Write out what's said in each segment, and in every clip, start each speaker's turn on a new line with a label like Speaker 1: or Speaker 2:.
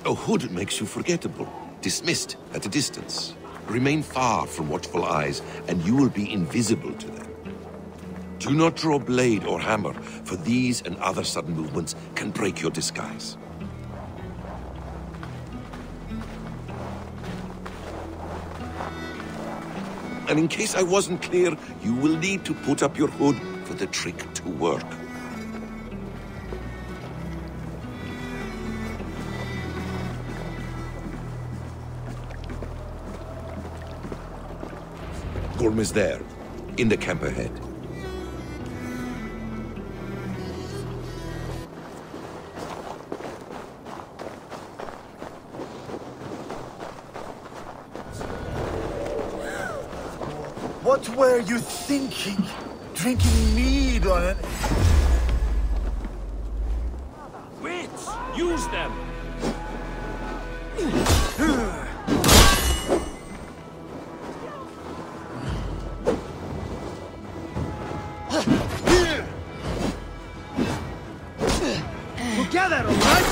Speaker 1: A hood makes you forgettable, dismissed at a distance. Remain far from watchful eyes, and you will be invisible to them. Do not draw blade or hammer, for these and other sudden movements can break your disguise. And in case I wasn't clear, you will need to put up your hood for the trick to work. Gorm is there, in the camp ahead.
Speaker 2: What were you thinking? Drinking mead on it?
Speaker 3: Wits! Use them!
Speaker 2: Together, all right?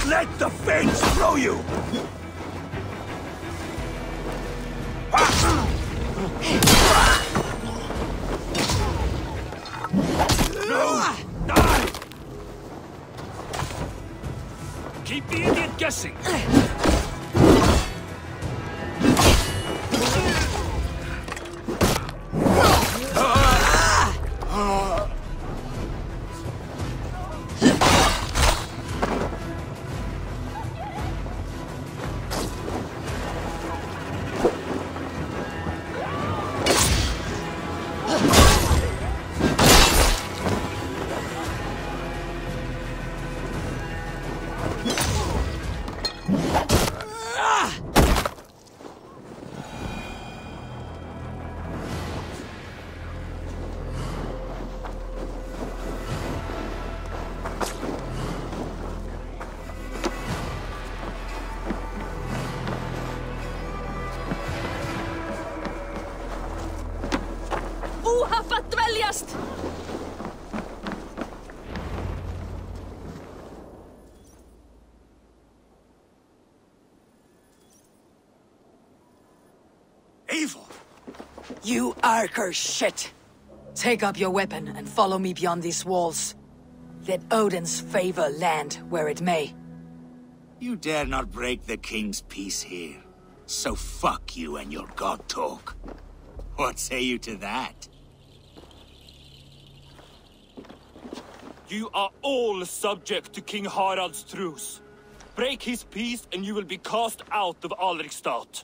Speaker 3: Let the fates throw you! No! Die! Keep the idiot guessing!
Speaker 1: Eivor!
Speaker 4: You Archer shit! Take up your weapon and follow me beyond these walls. Let Odin's favor land where it may.
Speaker 5: You dare not break the king's peace here. So fuck you and your god talk. What say you to that?
Speaker 3: You are all subject to King Harald's truce. Break his peace and you will be cast out of Alrikstad.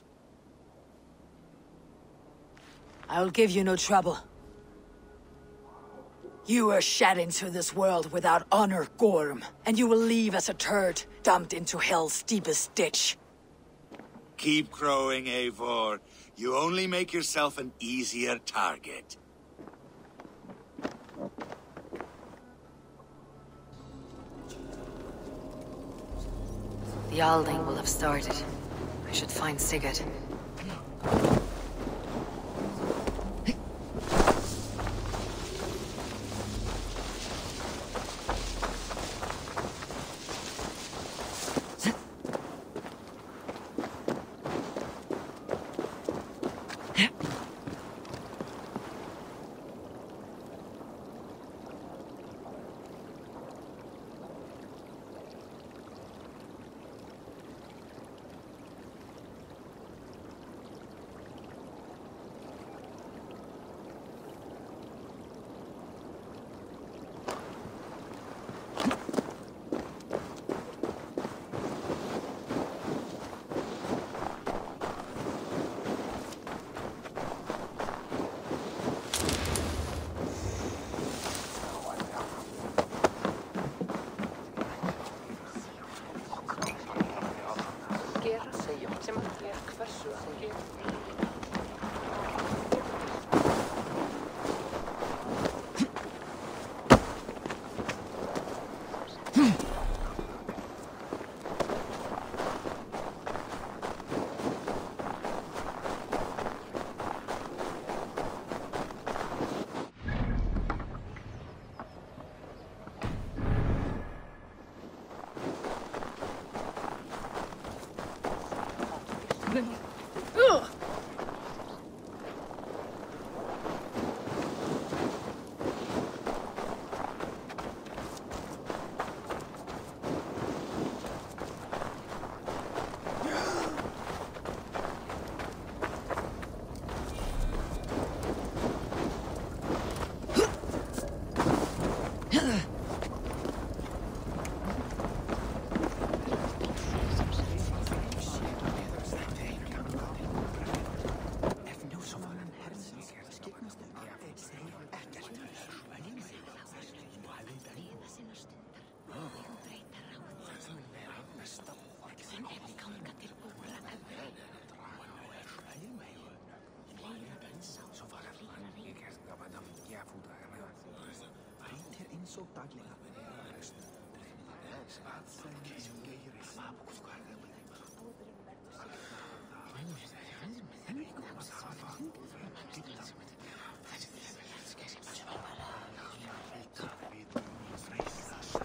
Speaker 4: I'll give you no trouble. You were shed into this world without honor, Gorm, and you will leave as a turd, dumped into hell's deepest ditch.
Speaker 5: Keep crowing, Eivor. You only make yourself an easier target.
Speaker 4: The Alding will have started. I should find Sigurd.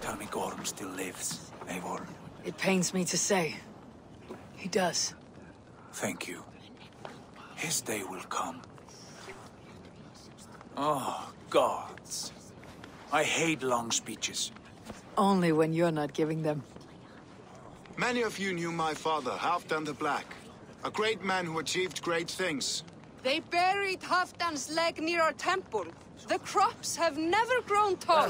Speaker 2: Tell me Gorm still lives, Eivor.
Speaker 4: It pains me to say. He does.
Speaker 2: Thank you. His day will come. Oh, gods. I hate long speeches.
Speaker 4: Only when you're not giving them.
Speaker 6: Many of you knew my father, Halfdan the Black. A great man who achieved great things.
Speaker 7: They buried Halfdan's leg near our temple. The crops have never grown tall.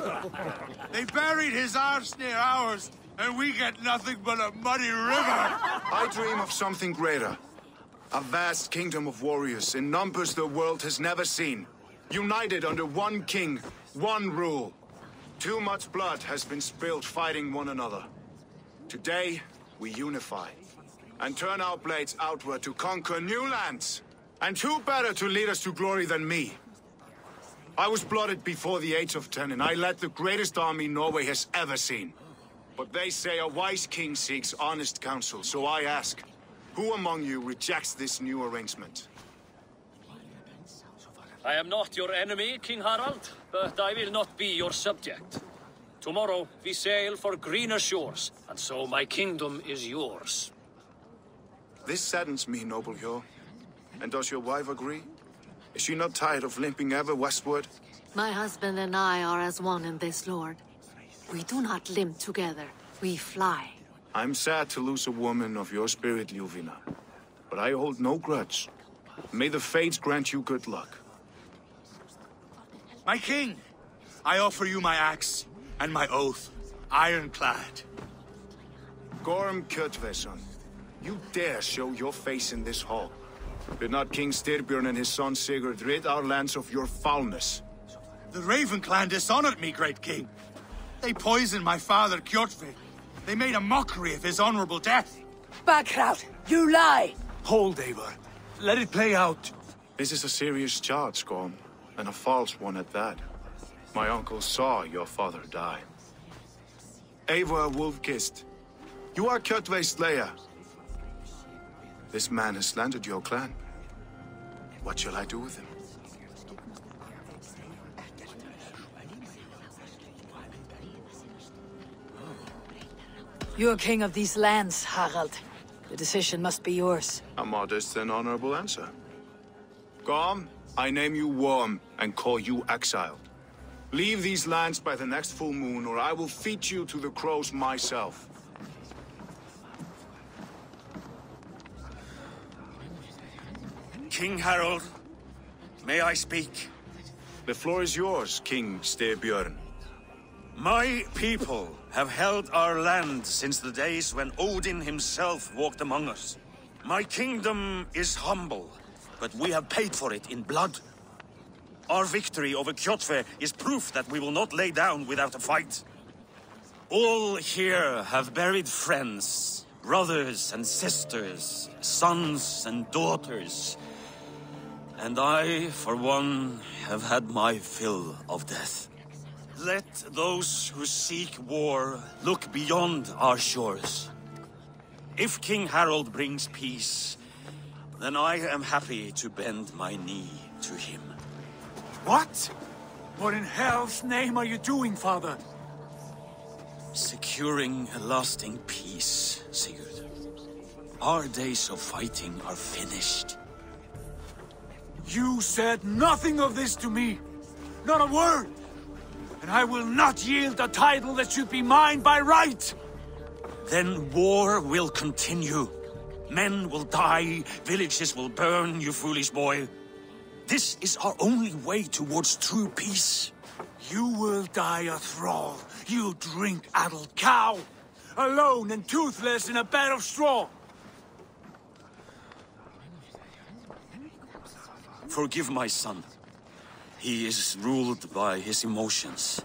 Speaker 8: They buried his arse near ours, and we get nothing but a muddy river.
Speaker 6: I dream of something greater. A vast kingdom of warriors in numbers the world has never seen. United under one king, one rule. Too much blood has been spilled fighting one another. Today, we unify and turn our blades outward to conquer new lands. And who better to lead us to glory than me? I was blooded before the age of 10, and I led the greatest army Norway has ever seen. But they say a wise king seeks honest counsel, so I ask, who among you rejects this new arrangement?
Speaker 9: I am not your enemy, King Harald, but I will not be your subject. Tomorrow we sail for greener shores, and so my kingdom is yours.
Speaker 6: This saddens me, noble Hjor. And does your wife agree? Is she not tired of limping ever westward?
Speaker 10: My husband and I are as one in this, Lord. We do not limp together, we fly.
Speaker 6: I'm sad to lose a woman of your spirit, Ljuvina. But I hold no grudge. May the fates grant you good luck.
Speaker 8: My king, I offer you my axe and my oath, ironclad.
Speaker 6: Gorm Kjotveson, you dare show your face in this hall. Did not King Styrbjörn and his son Sigurd rid our lands of your foulness?
Speaker 8: The Raven clan dishonored me, great king. They poisoned my father, Kjotve. They made a mockery of his honorable death.
Speaker 4: Backrout, you lie!
Speaker 2: Hold, Eivor. Let it play out.
Speaker 6: This is a serious charge, Gorm, and a false one at that. My uncle saw your father die. Eivor Wolf-Kissed, you are Kjotve's slayer. This man has slandered your clan. What shall I do with him?
Speaker 4: You're king of these lands, Harald. The decision must be yours.
Speaker 6: A modest and honorable answer. Gorm, I name you Worm and call you exiled. Leave these lands by the next full moon, or I will feed you to the crows myself.
Speaker 8: King Harold, may I speak?
Speaker 6: The floor is yours, King Styrbjörn.
Speaker 8: My people have held our land since the days when Odin himself walked among us. My kingdom is humble, but we have paid for it in blood. Our victory over Kjotve is proof that we will not lay down without a fight. All here have buried friends, brothers and sisters, sons and daughters. And I, for one, have had my fill of death. Let those who seek war look beyond our shores. If King Harold brings peace, then I am happy to bend my knee to him.
Speaker 2: What? What in hell's name are you doing, father?
Speaker 8: Securing a lasting peace, Sigurd. Our days of fighting are finished.
Speaker 2: You said nothing of this to me. Not a word. And I will not yield a title that should be mine by right.
Speaker 8: Then war will continue. Men will die, villages will burn, you foolish boy. This is our only way towards true peace.
Speaker 2: You will die a thrall. You drink-addled cow. Alone and toothless in a bed of straw.
Speaker 8: Forgive my son. He is ruled by his emotions.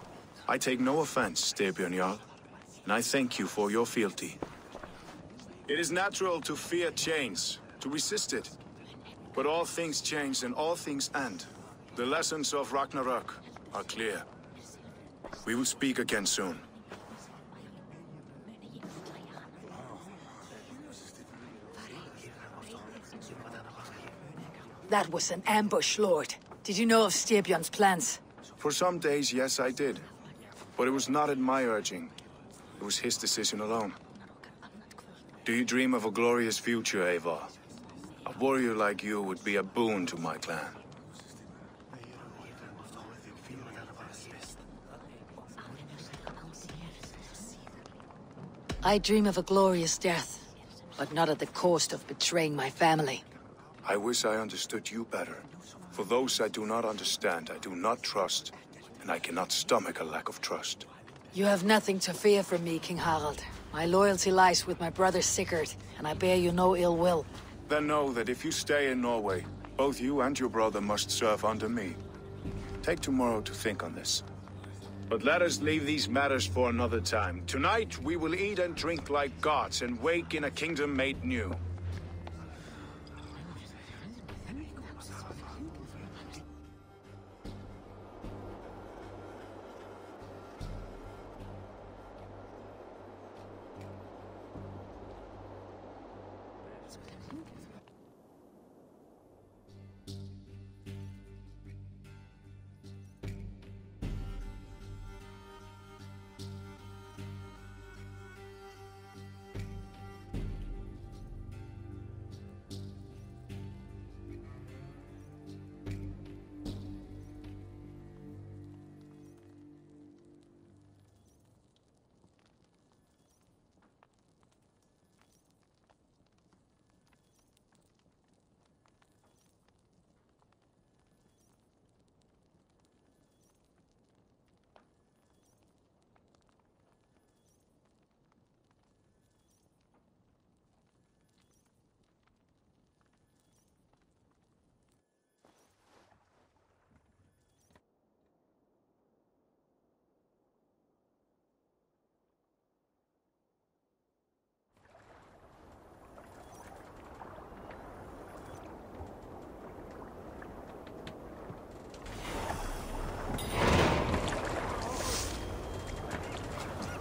Speaker 6: I take no offense, Styrbjörn Jarl, and I thank you for your fealty. It is natural to fear change, to resist it. But all things change and all things end. The lessons of Ragnarok are clear. We will speak again soon.
Speaker 4: That was an ambush, Lord. Did you know of Styrbjörn's plans?
Speaker 6: For some days, yes, I did. But it was not at my urging. It was his decision alone. Do you dream of a glorious future, Eivor? A warrior like you would be a boon to my clan.
Speaker 4: I dream of a glorious death, but not at the cost of betraying my family.
Speaker 6: I wish I understood you better. For those I do not understand, I do not trust, and I cannot stomach a lack of trust.
Speaker 4: You have nothing to fear from me, King Harald. My loyalty lies with my brother Sigurd, and I bear you no ill will.
Speaker 6: Then know that if you stay in Norway, both you and your brother must serve under me. Take tomorrow to think on this. But let us leave these matters for another time. Tonight we will eat and drink like gods and wake in a kingdom made new.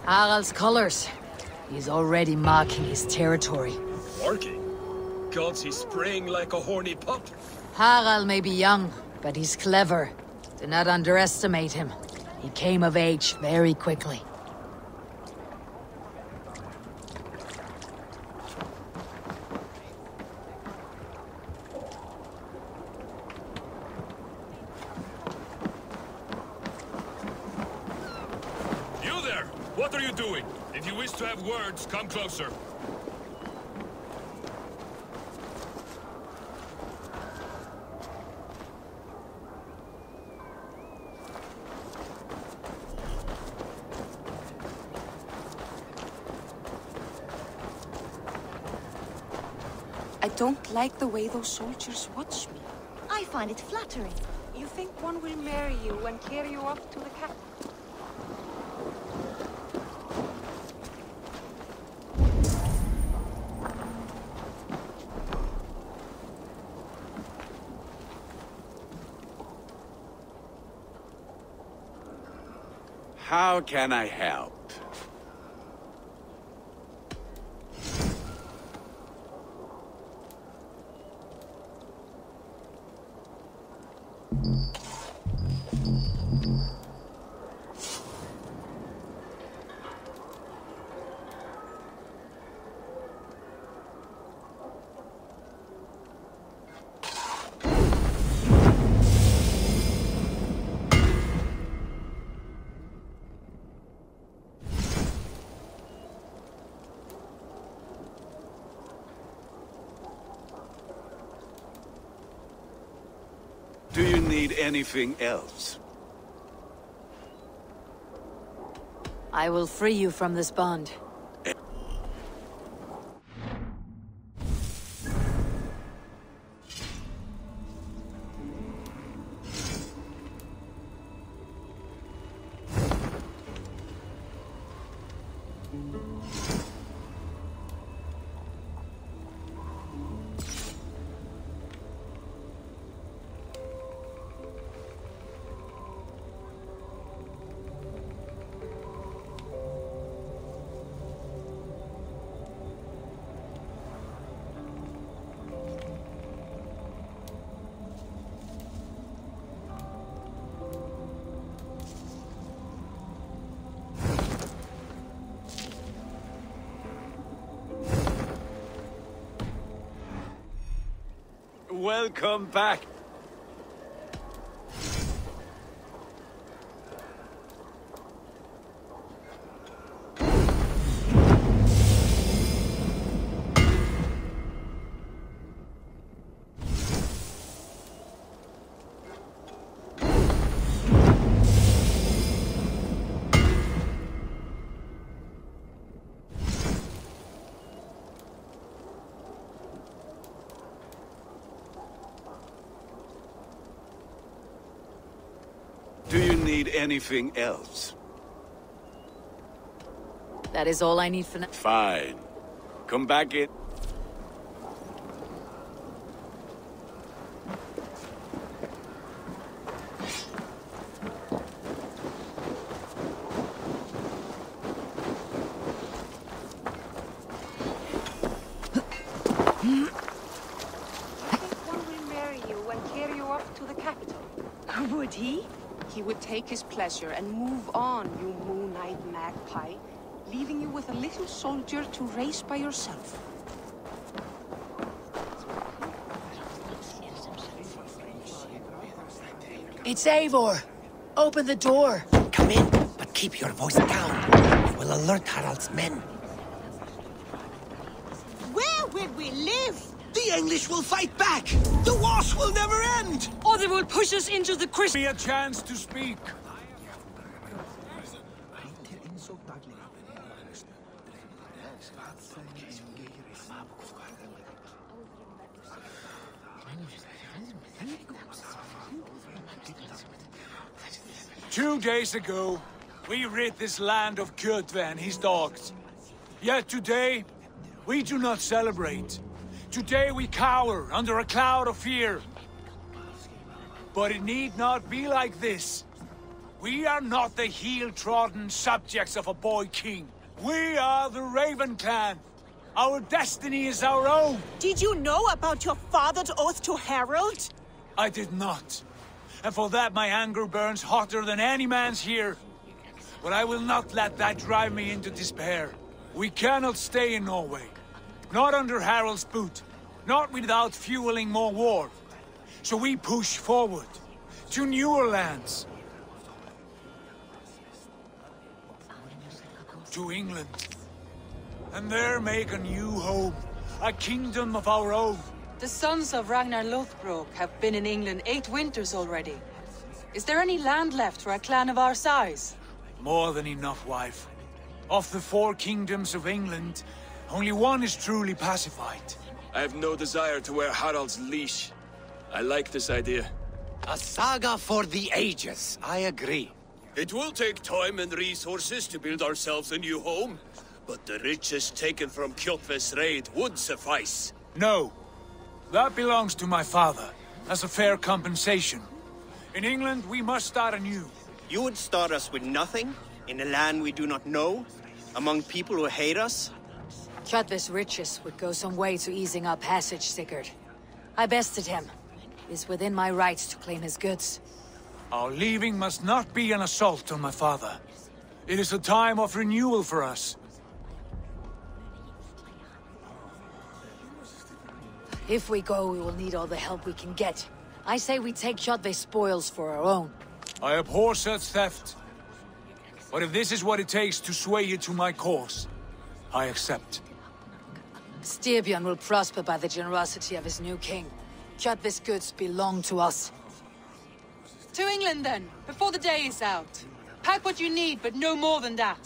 Speaker 4: Harald's colors. He's already marking his territory.
Speaker 11: Marking? Gods, he's spraying like a horny pup.
Speaker 4: Harald may be young, but he's clever. Do not underestimate him. He came of age very quickly.
Speaker 11: What are you doing? If you wish to have words, come closer.
Speaker 7: I don't like the way those soldiers watch me.
Speaker 12: I find it flattering.
Speaker 7: You think one will marry you and carry you off to the capital?
Speaker 13: How can I help?
Speaker 2: Do you need anything else?
Speaker 4: I will free you from this bond.
Speaker 2: Welcome back. Do you need anything else?
Speaker 4: That is all I need for now.
Speaker 2: Fine. Come back in.
Speaker 7: One will marry you and carry you off to the capital.
Speaker 12: Would he?
Speaker 7: He would take his pleasure and move on, you moon-eyed magpie, leaving you with a little soldier to race by yourself.
Speaker 4: It's Eivor! Open the door!
Speaker 13: Come in, but keep your voice down. You will alert Harald's men.
Speaker 12: Where will we live?
Speaker 13: The English will fight back! The wars will never end!
Speaker 4: Or they will push us into the
Speaker 2: Give me a chance to speak. Two days ago, we rid this land of Kjotve and his dogs. Yet today, we do not celebrate. Today we cower under a cloud of fear. But it need not be like this. We are not the heel-trodden subjects of a boy king. We are the Raven clan. Our destiny is our own.
Speaker 12: Did you know about your father's oath to Harald?
Speaker 2: I did not. And for that my anger burns hotter than any man's here. But I will not let that drive me into despair. We cannot stay in Norway. Not under Harald's boot. Not without fueling more war. So we push forward. To newer lands. To England. And there make a new home. A kingdom of our own.
Speaker 14: The sons of Ragnar Lothbrok have been in England 8 winters already. Is there any land left for a clan of our size?
Speaker 2: More than enough, wife. Of the 4 kingdoms of England, only one is truly pacified.
Speaker 11: I have no desire to wear Harald's leash. I like this idea.
Speaker 13: A saga for the ages, I agree.
Speaker 11: It will take time and resources to build ourselves a new home, but the riches taken from Kjotve's raid would suffice.
Speaker 2: No. That belongs to my father, as a fair compensation. In England, we must start anew.
Speaker 15: You would start us with nothing? In a land we do not know? Among people who hate us?
Speaker 4: Kjotve's riches would go some way to easing our passage, Sigurd. I bested him. It is within my rights to claim his goods.
Speaker 2: Our leaving must not be an assault on my father. It is a time of renewal for us.
Speaker 4: If we go, we will need all the help we can get. I say we take Kjotve's spoils for our own.
Speaker 2: I abhor such theft. But if this is what it takes to sway you to my cause, I accept.
Speaker 4: Styrbjörn will prosper by the generosity of his new king. Kjotve's goods belong to us.
Speaker 14: To England, then, before the day is out. Pack what you need, but no more than that.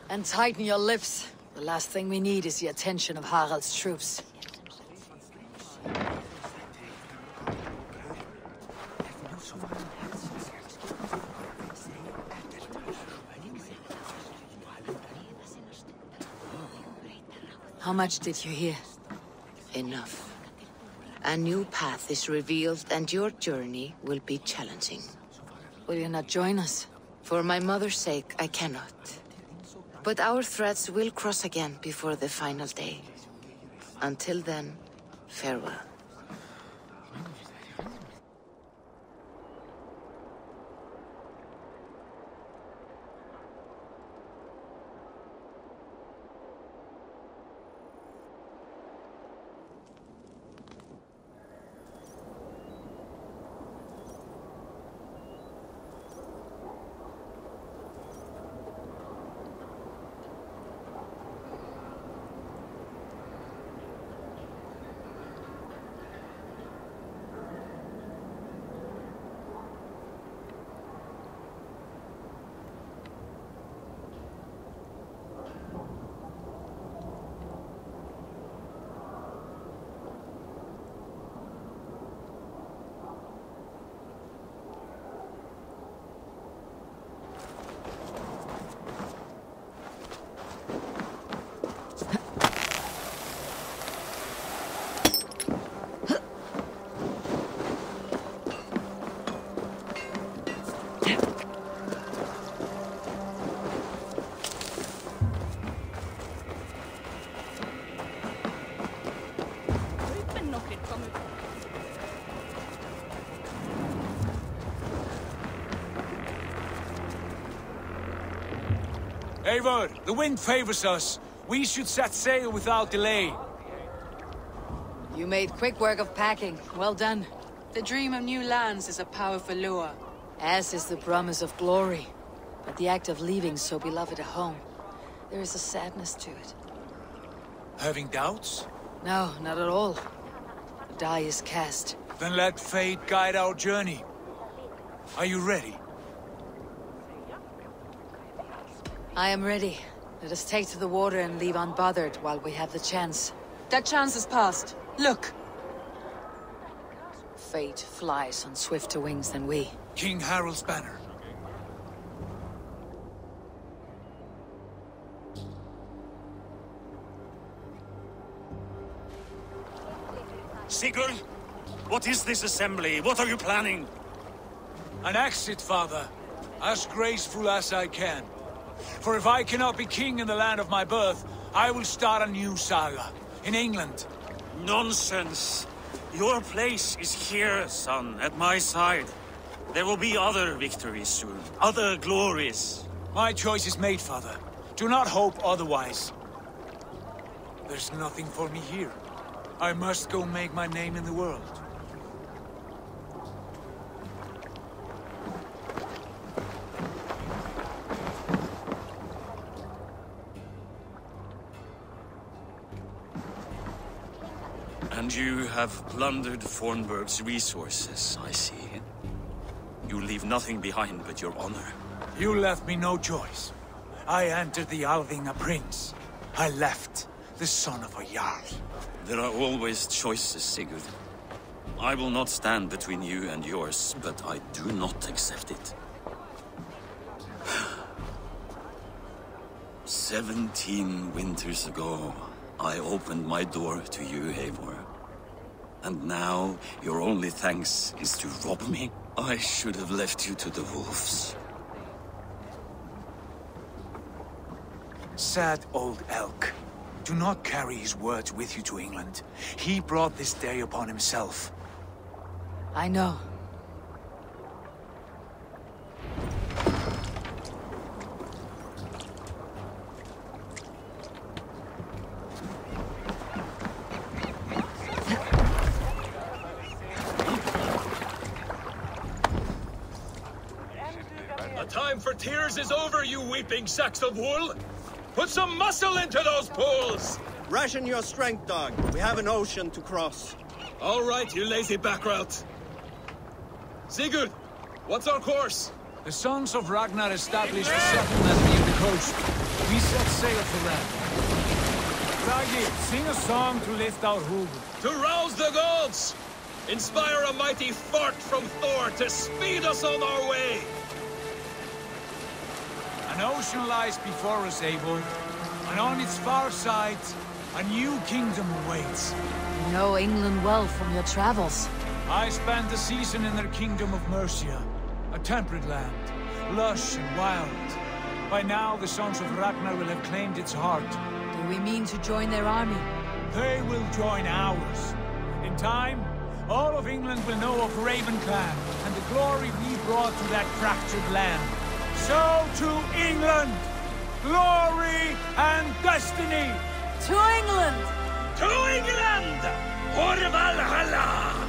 Speaker 4: And tighten your lips. The last thing we need is the attention of Harald's troops. How much did you hear?
Speaker 16: Enough. A new path is revealed, and your journey will be challenging.
Speaker 4: Will you not join us?
Speaker 16: For my mother's sake, I cannot. But our threads will cross again before the final day. Until then, farewell.
Speaker 2: Eivor, the wind favors us. We should set sail without delay.
Speaker 4: You made quick work of packing. Well done.
Speaker 14: The dream of new lands is a powerful lure.
Speaker 4: As is the promise of glory. But the act of leaving so beloved a home, there is a sadness to it.
Speaker 2: Having doubts?
Speaker 4: No, not at all. The die is cast.
Speaker 2: Then let fate guide our journey. Are you ready?
Speaker 4: I am ready. Let us take to the water and leave unbothered while we have the chance.
Speaker 14: That chance is past. Look!
Speaker 4: Fate flies on swifter wings than we.
Speaker 2: King Harald's banner.
Speaker 8: Sigurd, what is this assembly? What are you planning?
Speaker 2: An exit, father. As graceful as I can. For if I cannot be king in the land of my birth, I will start a new saga. In England.
Speaker 8: Nonsense. Your place is here, son, at my side. There will be other victories soon. Other glories.
Speaker 2: My choice is made, father. Do not hope otherwise. There's nothing for me here. I must go make my name in the world.
Speaker 8: And you have plundered Fornburg's resources, I see. You leave nothing behind but your honor.
Speaker 2: You left me no choice. I entered the Alving a prince. I left the son of a Jarl.
Speaker 8: There are always choices, Sigurd. I will not stand between you and yours, but I do not accept it. 17 winters ago, I opened my door to you, Eivor. And now, your only thanks is to rob me? I should have left you to the wolves.
Speaker 2: Sad old elk. Do not carry his words with you to England. He brought this day upon himself.
Speaker 4: I know.
Speaker 11: The time for tears is over, you weeping sacks of wool! Put some muscle into those pools!
Speaker 15: Ration your strength, dog. We have an ocean to cross.
Speaker 11: All right, you lazy backrout. Sigurd,
Speaker 17: What's our course?
Speaker 2: The sons of Ragnar established a settlement near the coast. We set sail for them. Raggi, sing a song to lift our hood.
Speaker 11: To rouse the gods! Inspire a mighty fart from Thor to speed us on our way!
Speaker 2: An ocean lies before us, Eivor, and on its far side, a new kingdom awaits.
Speaker 4: You know England well from your travels.
Speaker 2: I spent a season in their kingdom of Mercia, a temperate land, lush and wild. By now, the sons of Ragnar will have claimed its heart.
Speaker 4: Do we mean to join their army?
Speaker 2: They will join ours. In time, all of England will know of Raven Clan and the glory we brought to that fractured land. So to England! Glory and destiny!
Speaker 4: To England!
Speaker 11: To England! Orta Valhalla!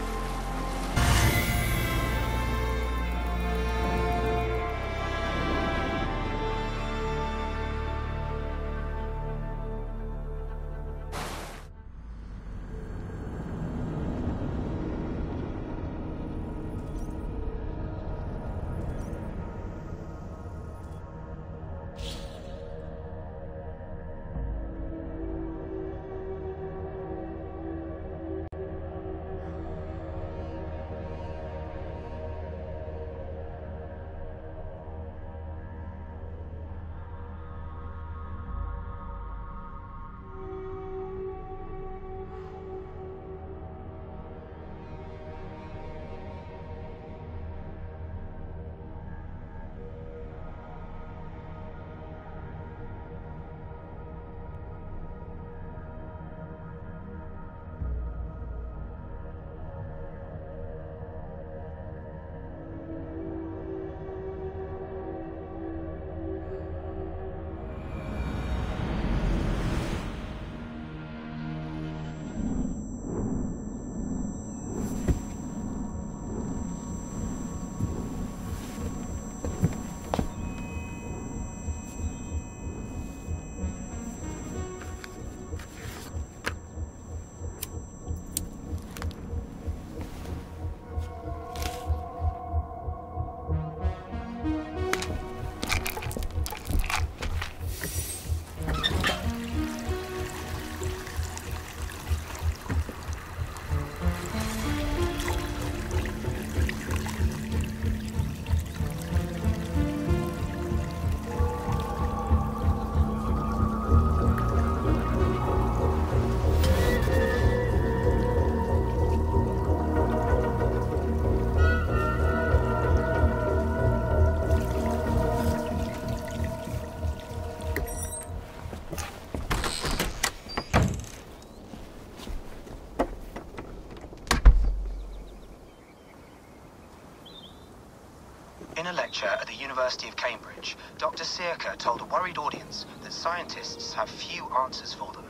Speaker 18: In a lecture at the University of Cambridge, Dr. Circa told a worried audience that scientists have few answers for them.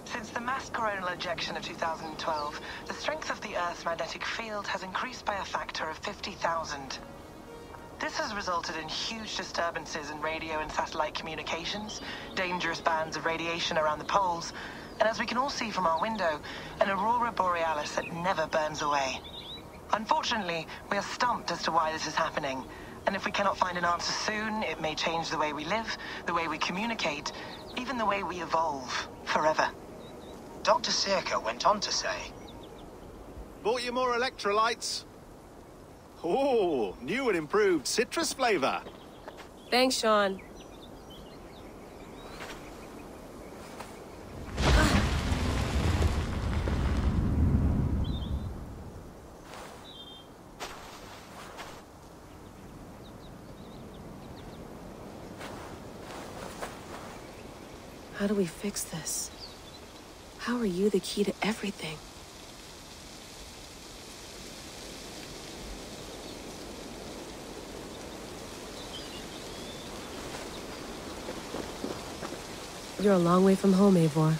Speaker 19: Since the mass coronal ejection of 2012, the strength of the Earth's magnetic field has increased by a factor of 50,000. This has resulted in huge disturbances in radio and satellite communications, dangerous bands of radiation around the poles, and as we can all see from our window, an aurora borealis that never burns away. Unfortunately, we are stumped as to why this is happening, and if we cannot find an answer soon, it may change the way we live, the way we communicate, even the way we evolve, forever.
Speaker 18: Dr. Circa went on to say,
Speaker 20: "Bought you more electrolytes? Oh, new and improved citrus flavor."
Speaker 21: Thanks, Sean. How do we fix this? How are you the key to everything? You're a long way from home, Eivor.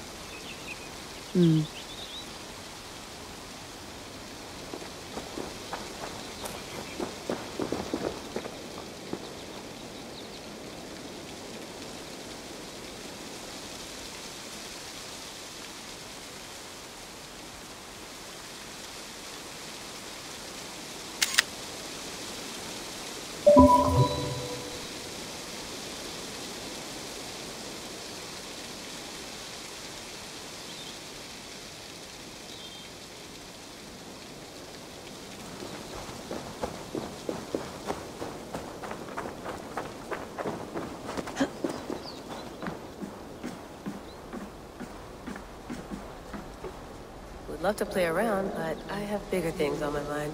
Speaker 21: love to play around, but I have bigger things on my mind.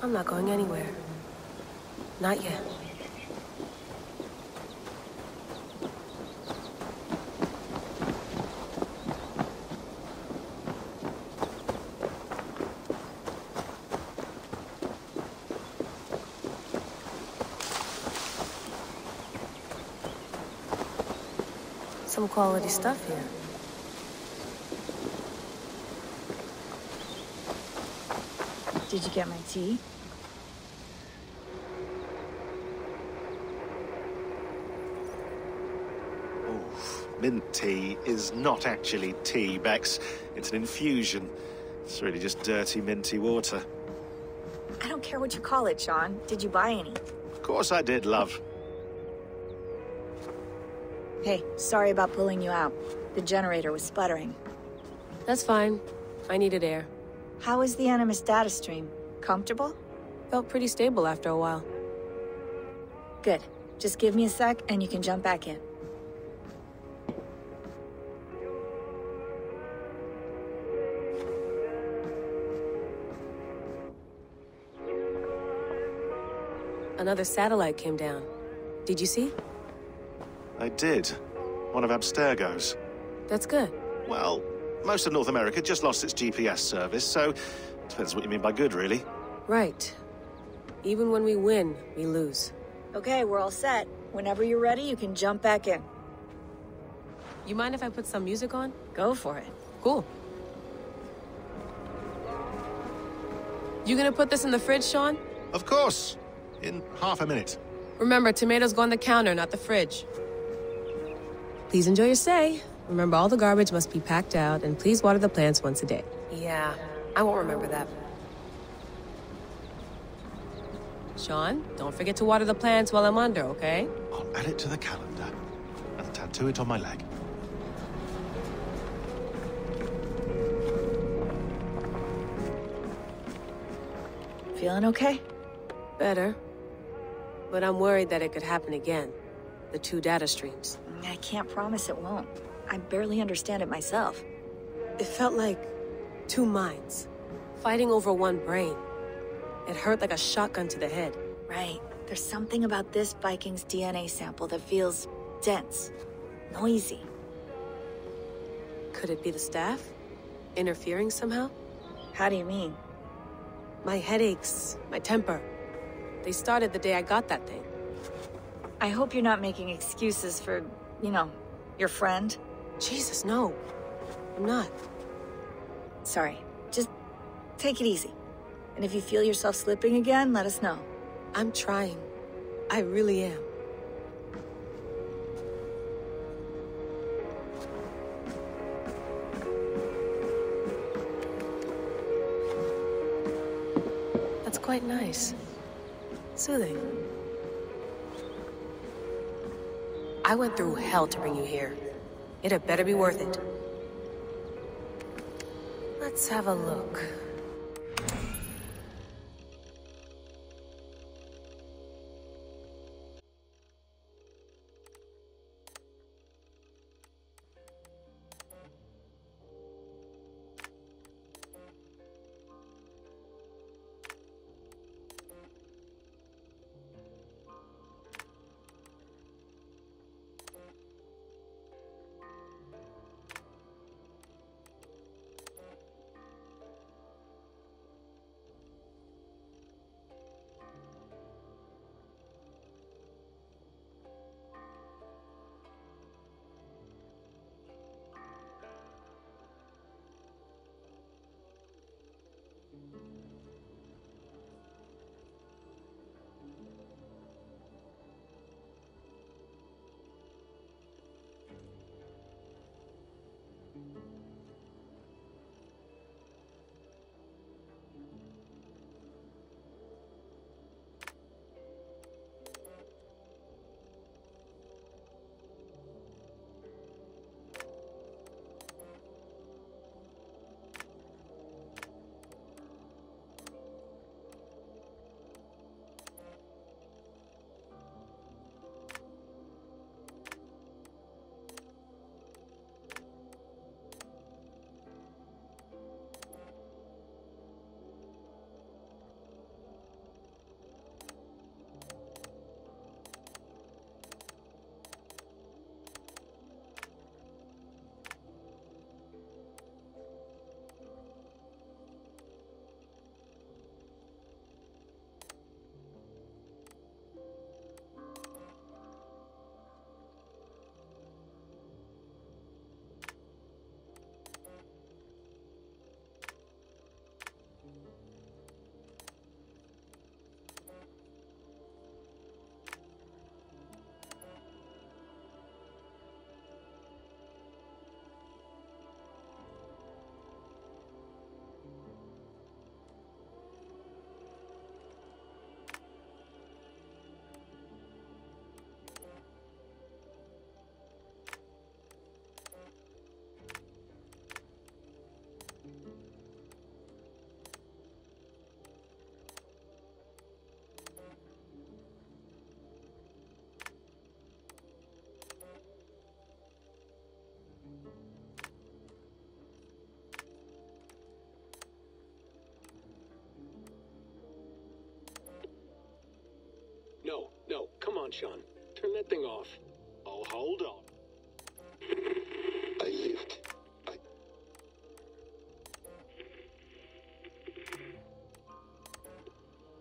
Speaker 21: I'm not going anywhere. Not yet. Some quality stuff here.
Speaker 17: Did you get my tea?
Speaker 20: Mint tea is not actually tea, Bex. It's an infusion. It's really just dirty, minty water.
Speaker 17: I don't care what you call it, Sean. Did you buy any?
Speaker 20: Of course I did, love.
Speaker 17: Hey, sorry about pulling you out. The generator was sputtering.
Speaker 21: That's fine. I needed air.
Speaker 17: How is the Animus data stream? Comfortable?
Speaker 21: Felt pretty stable after a while.
Speaker 17: Good. Just give me a sec and you can jump back in.
Speaker 21: Another satellite came down. Did you see?
Speaker 20: I did. One of Abstergo's.
Speaker 21: That's good.
Speaker 20: Well, most of North America just lost its GPS service, so depends what you mean by good, really.
Speaker 21: Right. Even when we win, we lose.
Speaker 17: Okay, we're all set. Whenever you're ready, you can jump back in.
Speaker 21: You mind if I put some music on?
Speaker 17: Go for it.
Speaker 21: Cool. You gonna put this in the fridge, Sean?
Speaker 20: Of course. In half a minute.
Speaker 21: Remember, tomatoes go on the counter, not the fridge. Please enjoy your stay. Remember, all the garbage must be packed out, and please water the plants once a day. Yeah, I won't remember that. Sean, don't forget to water the plants while I'm under, okay?
Speaker 20: I'll add it to the calendar and tattoo it on my leg.
Speaker 17: Feeling okay?
Speaker 21: Better. But I'm worried that it could happen again. The two data streams.
Speaker 17: I can't promise it won't. I barely understand it myself.
Speaker 21: It felt like two minds, fighting over one brain. It hurt like a shotgun to the head.
Speaker 17: Right. There's something about this Viking's DNA sample that feels dense, noisy.
Speaker 21: Could it be the staff? Interfering somehow?
Speaker 17: How do you mean?
Speaker 21: My headaches, my temper. They started the day I got that thing.
Speaker 17: I hope you're not making excuses for, you know, your friend.
Speaker 21: Jesus, no. I'm not.
Speaker 17: Sorry. Just take it easy. And if you feel yourself slipping again, let us know.
Speaker 21: I'm trying. I really am. That's quite nice. Soothing. I went through hell to bring you here. It had better be worth it. Let's have a look.
Speaker 1: on, Sean. Turn that thing off. Oh, hold on. I lived.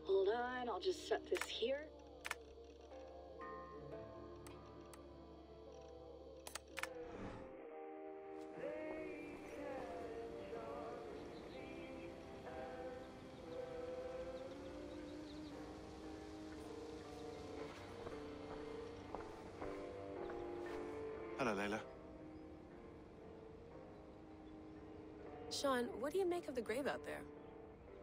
Speaker 17: Hold on, I'll just set this here.
Speaker 20: Hello, Layla.
Speaker 21: Sean, what do you make of the grave out there?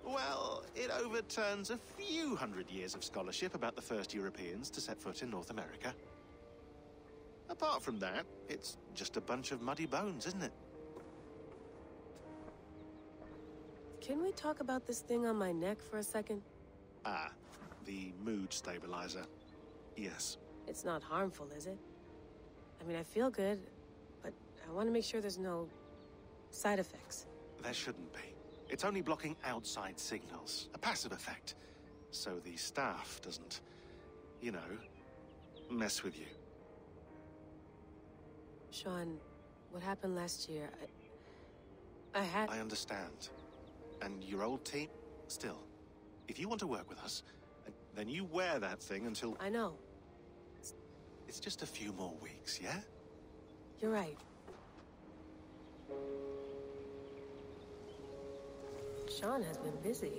Speaker 20: Well, it overturns a few hundred years of scholarship about the first Europeans to set foot in North America. Apart from that, it's just a bunch of muddy bones, isn't it?
Speaker 21: Can we talk about this thing on my neck for a second?
Speaker 20: Ah, the mood stabilizer. Yes.
Speaker 21: It's not harmful, is it? I mean, I feel good, but I want to make sure there's no side effects.
Speaker 20: There shouldn't be. It's only blocking outside signals, a passive effect. So the staff doesn't, you know, mess with you.
Speaker 21: Sean, what happened last year, I
Speaker 20: understand. And your old team, still. If you want to work with us, then you wear that thing until...
Speaker 21: I know.
Speaker 20: It's just a few more weeks, yeah?
Speaker 21: You're right. Sean has been busy.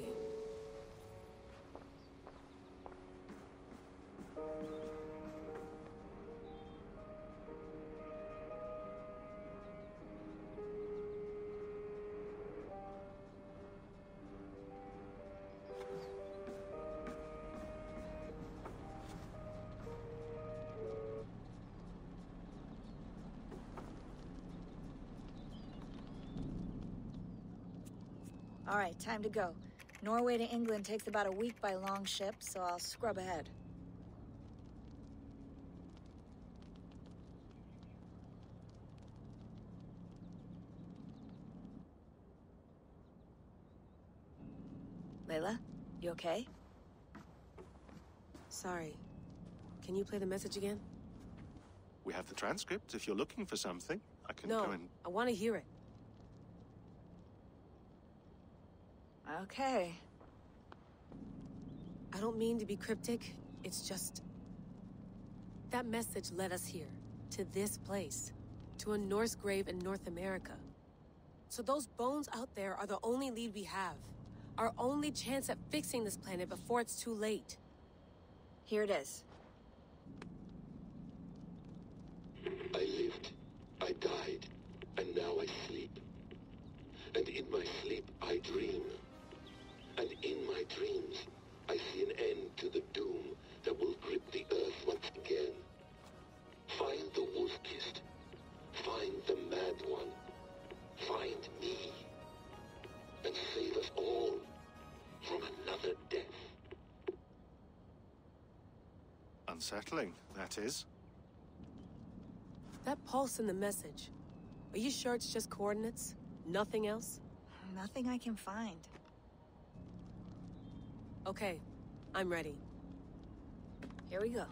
Speaker 17: All right, time to go. Norway to England takes about a week by long ship, so I'll scrub ahead. Layla, you okay?
Speaker 21: Sorry. Can you play the message again?
Speaker 20: We have the transcript. If you're looking for something, I can go and...
Speaker 21: No, I want to hear it.
Speaker 17: Okay.
Speaker 21: I don't mean to be cryptic. It's just... that message led us here. To this place. To a Norse grave in North America. So those bones out there are the only lead we have. Our only chance at fixing this planet before it's too late.
Speaker 17: Here it is.
Speaker 1: I lived, I died, and now I sleep. And in my sleep I dream. And in my dreams, I see an end to the doom that will grip the earth once again. Find the wolf-kissed. Find the mad one. Find me. And save us all from another death.
Speaker 20: Unsettling, that is.
Speaker 21: That pulse in the message. Are you sure it's just coordinates? Nothing else?
Speaker 17: Nothing I can find.
Speaker 21: Okay, I'm ready.
Speaker 17: Here we go.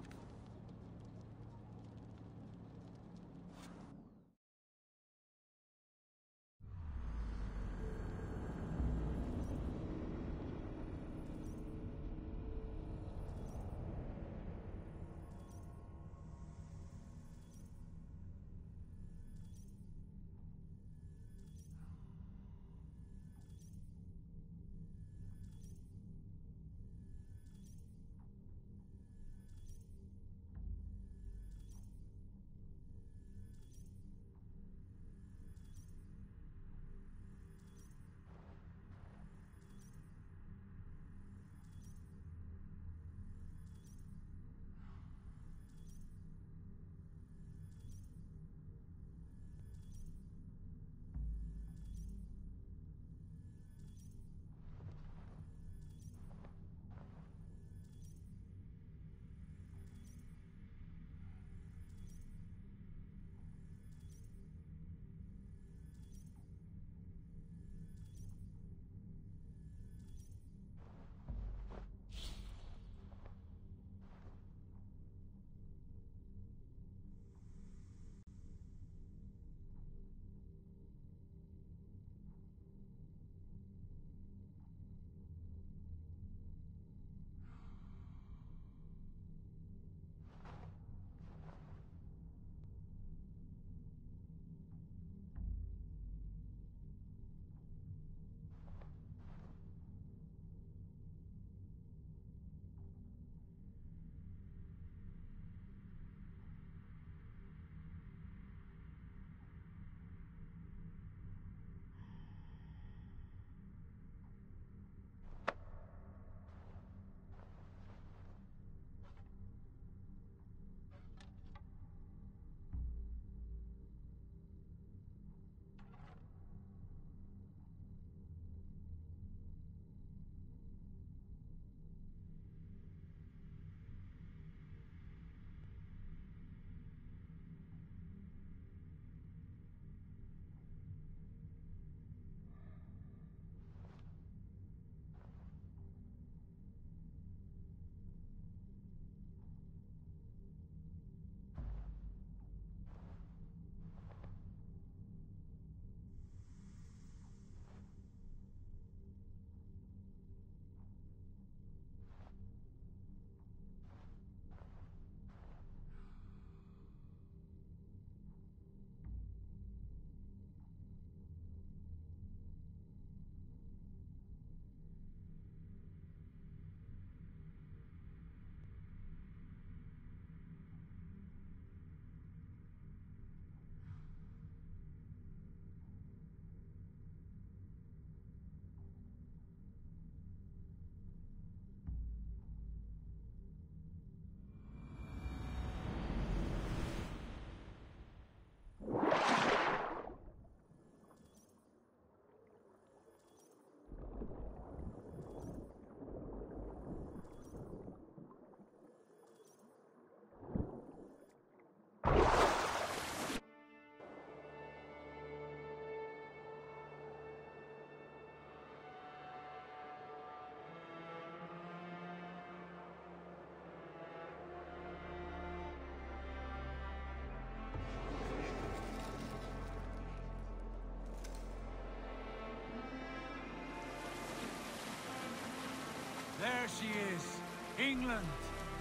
Speaker 2: There she is. England,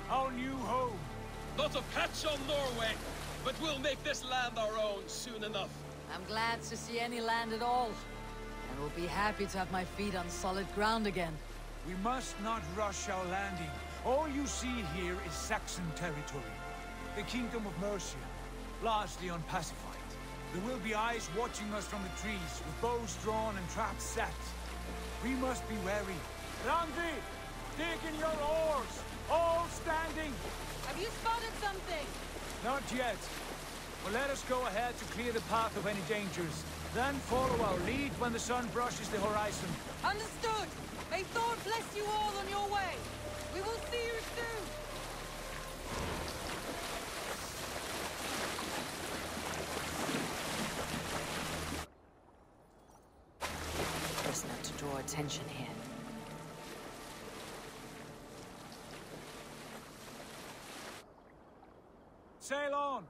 Speaker 2: our new home.
Speaker 11: Not a patch on Norway, but we'll make this land our own soon enough.
Speaker 4: I'm glad to see any land at all. And will be happy to have my feet on solid ground again.
Speaker 2: We must not rush our landing. All you see here is Saxon territory. The Kingdom of Mercia, largely unpacified. There will be eyes watching us from the trees, with bows drawn and traps set. We must be wary. Randi, dig in your oars! All standing!
Speaker 14: Have you spotted something?
Speaker 2: Not yet. But let us go ahead to clear the path of any dangers. Then follow our lead when the sun brushes the horizon.
Speaker 14: Understood! May Thor bless you all on your way! We will see you soon!
Speaker 4: Best not to draw attention here.
Speaker 2: Sail on!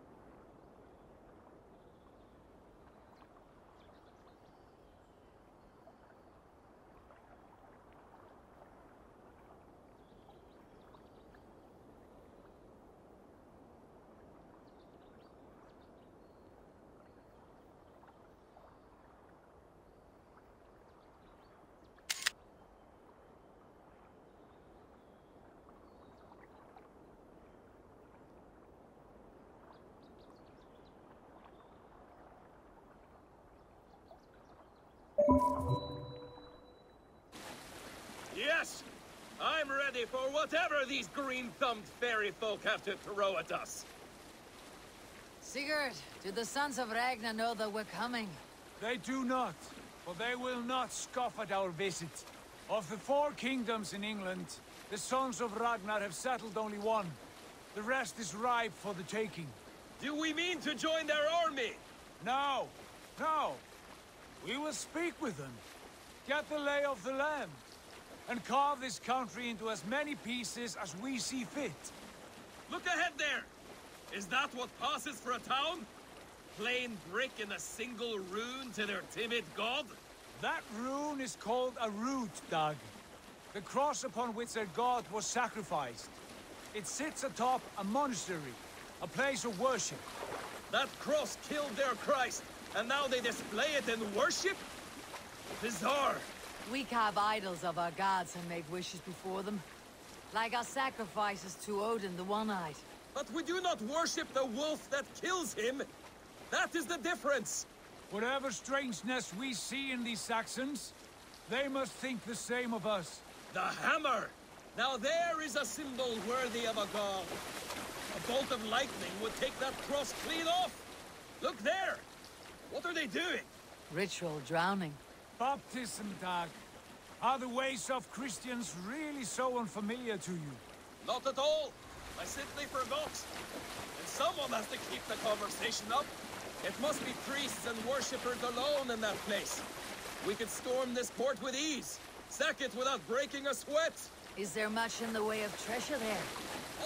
Speaker 11: Yes! I'm ready for whatever these green-thumbed fairy folk have to throw at us.
Speaker 4: Sigurd, do the sons of Ragnar know that we're coming?
Speaker 2: They do not, for they will not scoff at our visit. Of the 4 kingdoms in England, the sons of Ragnar have settled only one. The rest is ripe for the taking.
Speaker 11: Do we mean to join their army?
Speaker 2: No, no. We will speak with them, get the lay of the land, and carve this country into as many pieces as we see fit.
Speaker 11: Look ahead there! Is that what passes for a town? Plain brick in a single rune to their timid god?
Speaker 2: That rune is called a root, Dag. The cross upon which their god was sacrificed. It sits atop a monastery, a place of worship.
Speaker 11: That cross killed their Christ, and now they display it in worship? Bizarre.
Speaker 4: We carve idols of our gods and make wishes before them. Like our sacrifices to Odin, the One-Eyed.
Speaker 11: But we do not worship the wolf that kills him. That is the difference.
Speaker 2: Whatever strangeness we see in these Saxons, they must think the same of us.
Speaker 11: The hammer! Now there is a symbol worthy of a god. A bolt of lightning would take that cross clean off. Look there! What are they doing?
Speaker 4: Ritual drowning.
Speaker 2: Baptism, Dag. Are the ways of Christians really so unfamiliar to you?
Speaker 11: Not at all. I simply forgot. And someone has to keep the conversation up. It must be priests and worshippers alone in that place. We could storm this port with ease. Sack it without breaking a sweat.
Speaker 4: Is there much in the way of treasure there?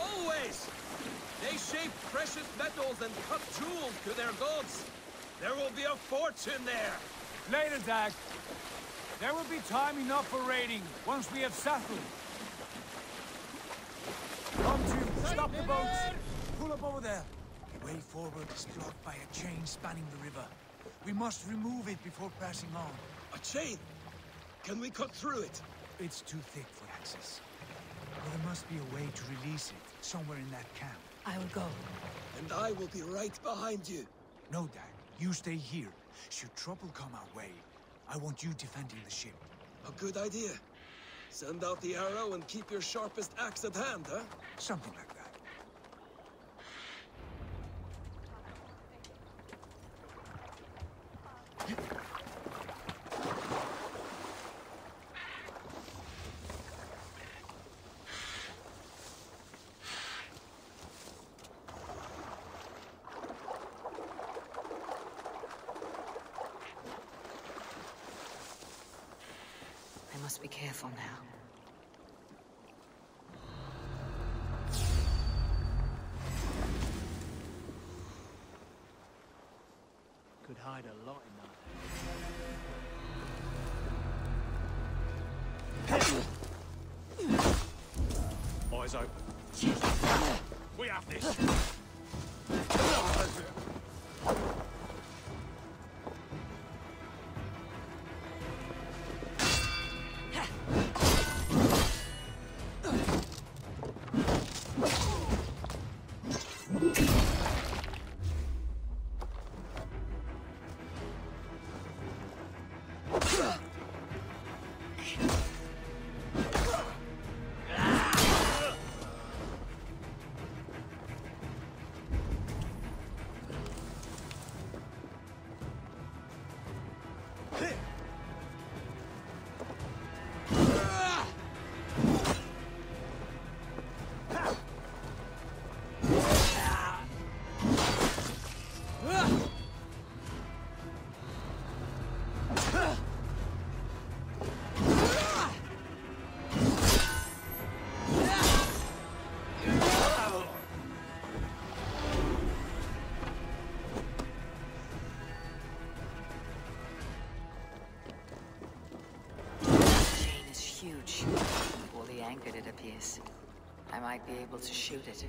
Speaker 11: Always! They shape precious metals and cut jewels to their gods. There will be a fortune there.
Speaker 2: Later, Dag. There will be time enough for raiding once we have settled. Come to, stop the boats. Pull up over there. The way forward is blocked by a chain spanning the river. We must remove it before pressing on.
Speaker 11: A chain? Can we cut through it?
Speaker 2: It's too thick for access. But there must be a way to release it, somewhere in that camp.
Speaker 4: I will go.
Speaker 11: And I will be right behind you.
Speaker 2: No, Dag. You stay here. Should trouble come our way, I want you defending the ship.
Speaker 11: A good idea. Send out the arrow and keep your sharpest axe at hand, huh?
Speaker 2: Something like that.
Speaker 4: I must be careful now.
Speaker 3: Could hide a lot in that.
Speaker 2: eyes open. We have this.
Speaker 4: Huge. Poorly anchored, it appears. I might be able to shoot it.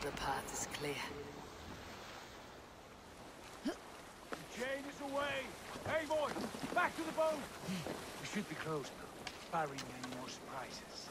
Speaker 4: The path is clear.
Speaker 2: The chain is away! Eivor, back to the boat! We should be close now, barring any more surprises.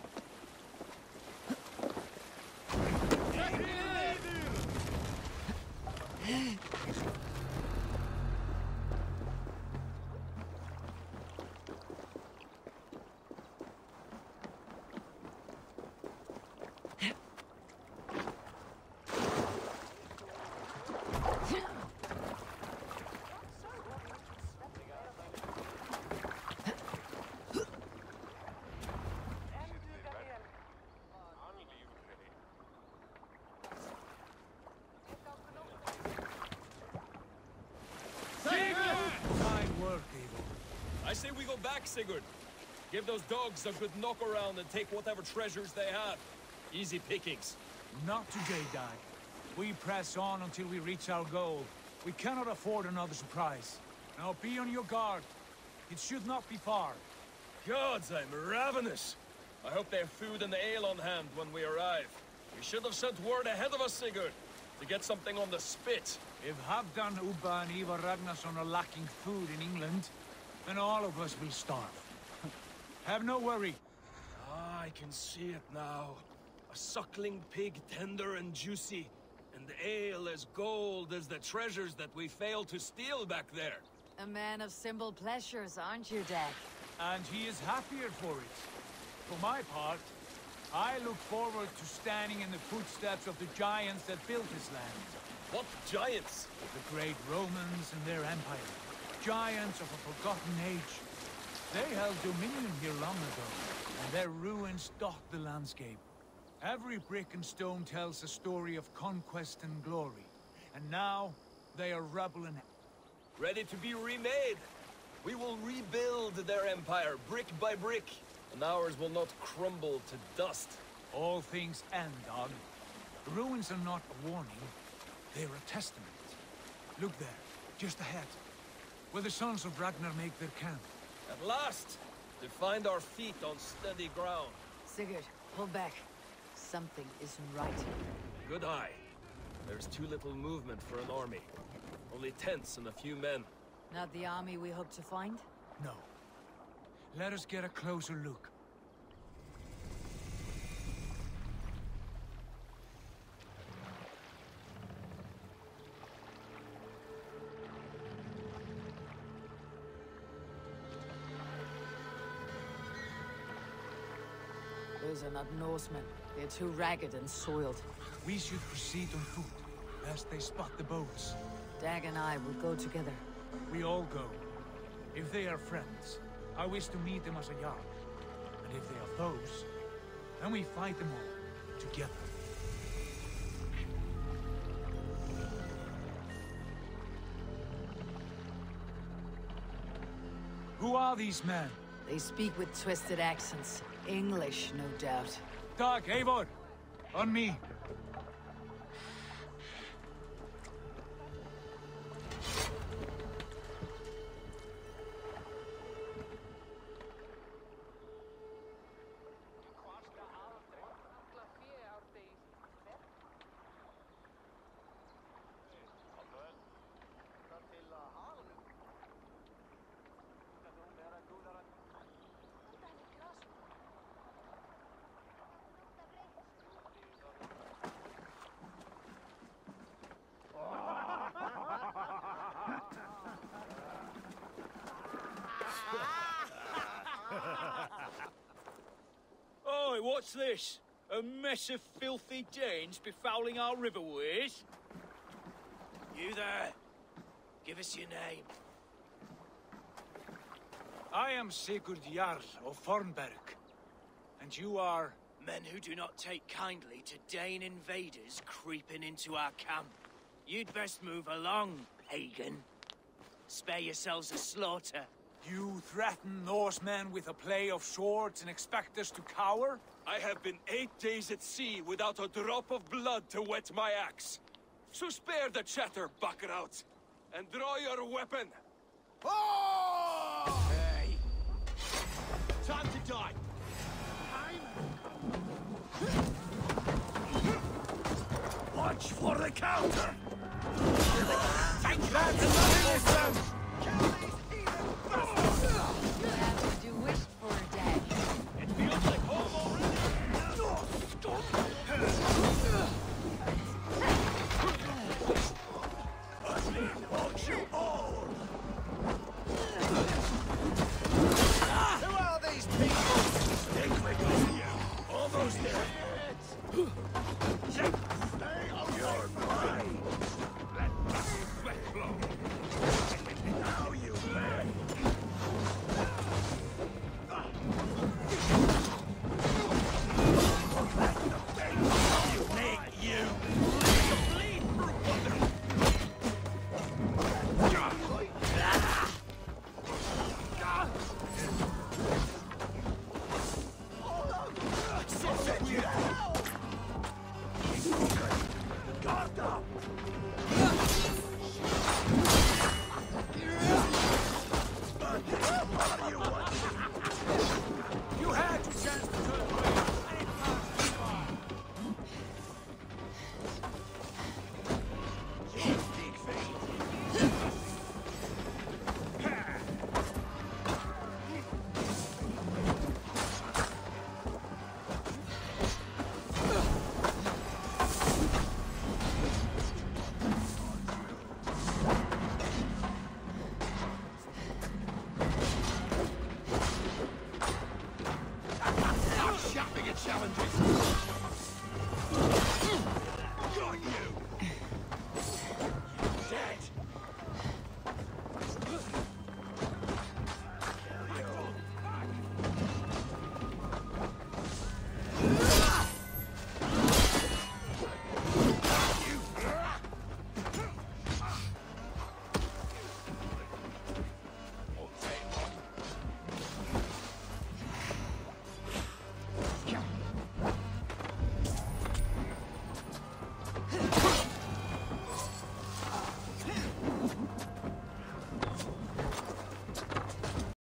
Speaker 11: I say we go back, Sigurd. Give those dogs a good knock around and take whatever treasures they have. Easy pickings.
Speaker 2: Not today, Dag. We press on until we reach our goal. We cannot afford another surprise. Now be on your guard. It should not be far.
Speaker 11: Gods, I'm ravenous. I hope they have food and ale on hand when we arrive. We should have sent word ahead of us, Sigurd, to get something on the spit.
Speaker 2: If Halfdan, Ubba and Ivar Ragnarsson are lacking food in England, then all of us will starve. Have no worry.
Speaker 11: Ah, I can see it now. A suckling pig, tender and juicy, and ale as gold as the treasures that we failed to steal back there.
Speaker 4: A man of simple pleasures, aren't you, Dag?
Speaker 2: And he is happier for it. For my part, I look forward to standing in the footsteps of the giants that built this land.
Speaker 11: What giants?
Speaker 2: The great Romans and their empire. Giants of a forgotten age. They held dominion here long ago, and their ruins dot the landscape. Every brick and stone tells a story of conquest and glory. And now, they are rubble and...
Speaker 11: Ready to be remade. We will rebuild their empire, brick by brick, and ours will not crumble to dust.
Speaker 2: All things end, Dog. The ruins are not a warning, they're a testament. Look there, just ahead, where the sons of Ragnar make their camp.
Speaker 11: At last, to find our feet on steady ground.
Speaker 4: Sigurd, pull back. Something isn't right.
Speaker 11: Good eye. There's too little movement for an army. Only tents and a few men.
Speaker 4: Not the army we hope to find?
Speaker 2: No. Let us get a closer look.
Speaker 4: Those are not Norsemen. They're too ragged and soiled.
Speaker 2: We should proceed on foot, lest they spot the boats.
Speaker 4: Dag and I will go together.
Speaker 2: We all go. If they are friends, I wish to meet them as a Jarl. And if they are foes, then we fight them all, together. Who are these men?
Speaker 4: They speak with twisted accents. English, no doubt.
Speaker 2: Dag, Eivor! On me!
Speaker 5: Oi, what's this? A mess of filthy Danes befouling our riverways?
Speaker 22: You there. Give us your name.
Speaker 2: I am Sigurd Jarl of Fornberg. And you are?
Speaker 22: Men who do not take kindly to Dane invaders creeping into our camp. You'd best move along, pagan. Spare yourselves a slaughter.
Speaker 2: You threaten Norsemen with a play of swords and expect us to cower?
Speaker 5: I have been 8 days at sea without a drop of blood to wet my axe. So spare the chatter, buckerout, and draw your weapon.
Speaker 22: Oh!
Speaker 5: Hey! Time to die!
Speaker 22: Watch for the counter!
Speaker 2: That's not innocent!
Speaker 4: That's what you wished for, Dad.
Speaker 5: It feels like home already!
Speaker 22: Who are these people? Think we're going here. Almost there. Stay on your mind. Let blow. Now you bet. You make you bleed through. Guard up! What do you want?